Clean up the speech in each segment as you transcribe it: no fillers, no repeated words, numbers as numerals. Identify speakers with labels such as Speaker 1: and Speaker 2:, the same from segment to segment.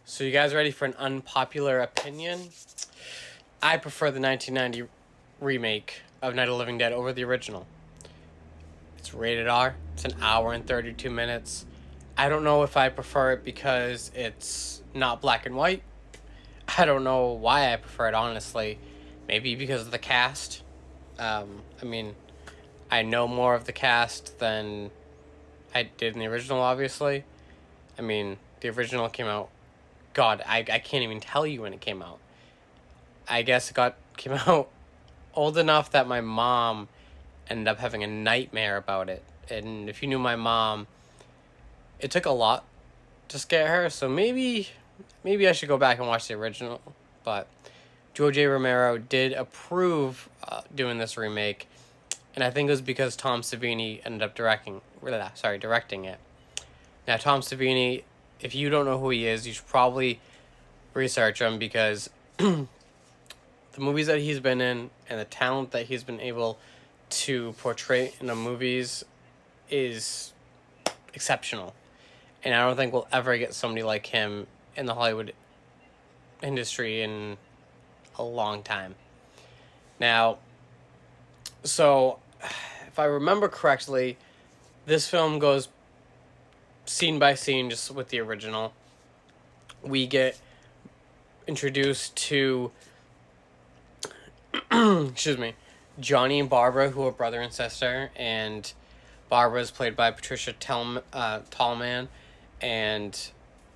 Speaker 1: So you guys ready for an unpopular opinion? I prefer the 1990 remake of Night of the Living Dead over the original. It's rated R. It's an hour and 32 minutes. I don't know if I prefer it because it's not black and white. I don't know why I prefer it, honestly. Maybe because of the cast. I mean, I know more of the cast than I did in the original, obviously. I mean, the original came out. God, I can't even tell you when it came out. I guess came out old enough that my mom ended up having a nightmare about it. And if you knew my mom, it took a lot to scare her. So maybe I should go back and watch the original. But George A. Romero did approve doing this remake, and I think it was because Tom Savini ended up directing it. Now, Tom Savini, if you don't know who he is, you should probably research him because the movies that he's been in and the talent that he's been able to portray in the movies is exceptional. And I don't think we'll ever get somebody like him in the Hollywood industry in a long time. Now, so if I remember correctly, this film goes scene by scene just with the original. We get introduced to excuse me, Johnny and Barbara, who are brother and sister, and Barbara is played by Patricia Tallman, and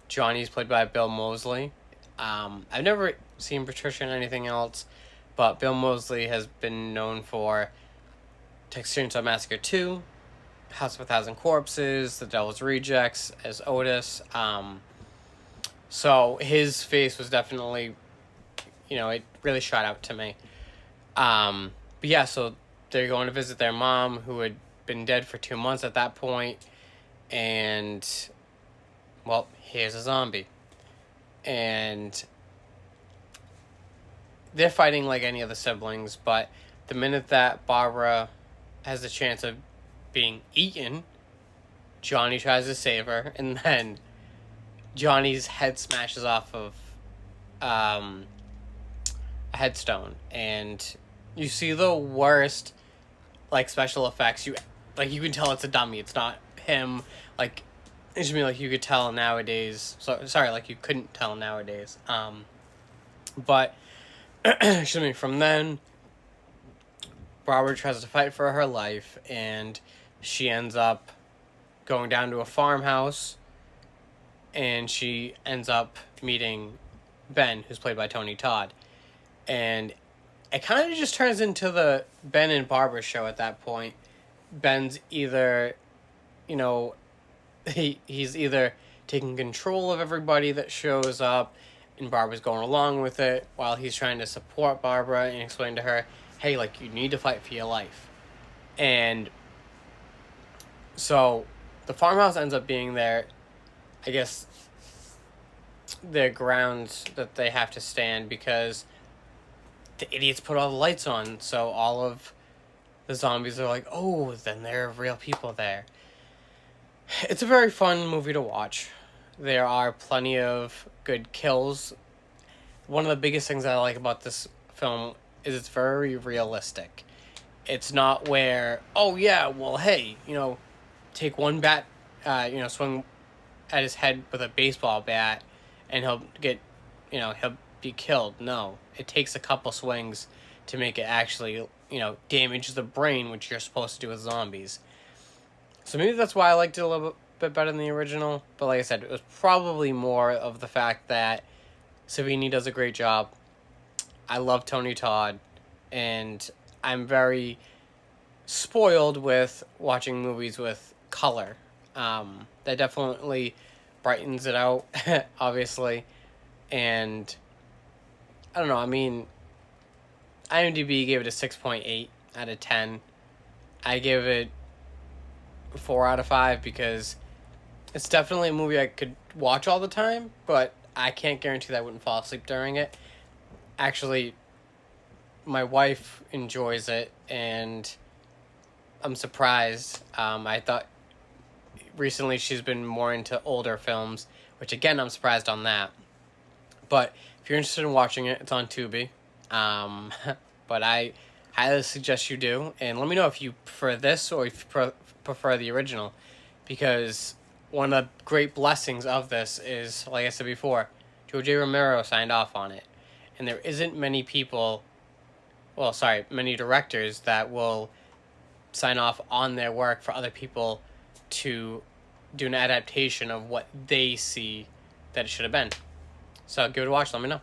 Speaker 1: Johnny's played by Bill Moseley. I've never seen Patricia in anything else, but Bill Moseley has been known for Texas Chainsaw Massacre 2, House of a Thousand Corpses, The Devil's Rejects as Otis. So his face was definitely, it really shot out to me. But yeah, so they're going to visit their mom, who had been dead for 2 months at that point, and, well, here's a zombie. And they're fighting like any of the siblings, but the minute that Barbara has the chance of being eaten, Johnny tries to save her, and then Johnny's head smashes off of a headstone, and you see the worst special effects. You can tell it's a dummy. It's not him. You could tell nowadays. You couldn't tell nowadays. But excuse me. From then, Barbara tries to fight for her life, and she ends up going down to a farmhouse, and she ends up meeting Ben, who's played by Tony Todd. And it kind of just turns into the Ben and Barbara show at that point. Ben's either, he's either taking control of everybody that shows up, and Barbara's going along with it, while he's trying to support Barbara and explain to her, hey, you need to fight for your life. And so the farmhouse ends up being their grounds that they have to stand, because the idiots put all the lights on, so all of the zombies are like, oh, then there are real people there. It's a very fun movie to watch. There are plenty of good kills. One of the biggest things I like about this film is it's very realistic. It's not where, oh yeah, well, hey, take one bat, swing at his head with a baseball bat, and he'll be killed. No, it takes a couple swings to make it actually, damage the brain, which you're supposed to do with zombies. So maybe that's why I liked it a little bit better than the original. But like I said, it was probably more of the fact that Savini does a great job. I love Tony Todd, and I'm very spoiled with watching movies with color. That definitely brightens it out, obviously. And I don't know, IMDb gave it a 6.8 out of 10. I give it 4 out of 5 because it's definitely a movie I could watch all the time, but I can't guarantee that I wouldn't fall asleep during it. Actually, my wife enjoys it, and I'm surprised. I thought recently she's been more into older films, which again, I'm surprised on that. But if you're interested in watching it, it's on Tubi. But I highly suggest you do. And let me know if you prefer this or if you prefer the original. Because one of the great blessings of this is, like I said before, George A. Romero signed off on it. And there isn't many people, many directors that will sign off on their work for other people to do an adaptation of what they see that it should have been. So give it a watch. Let me know.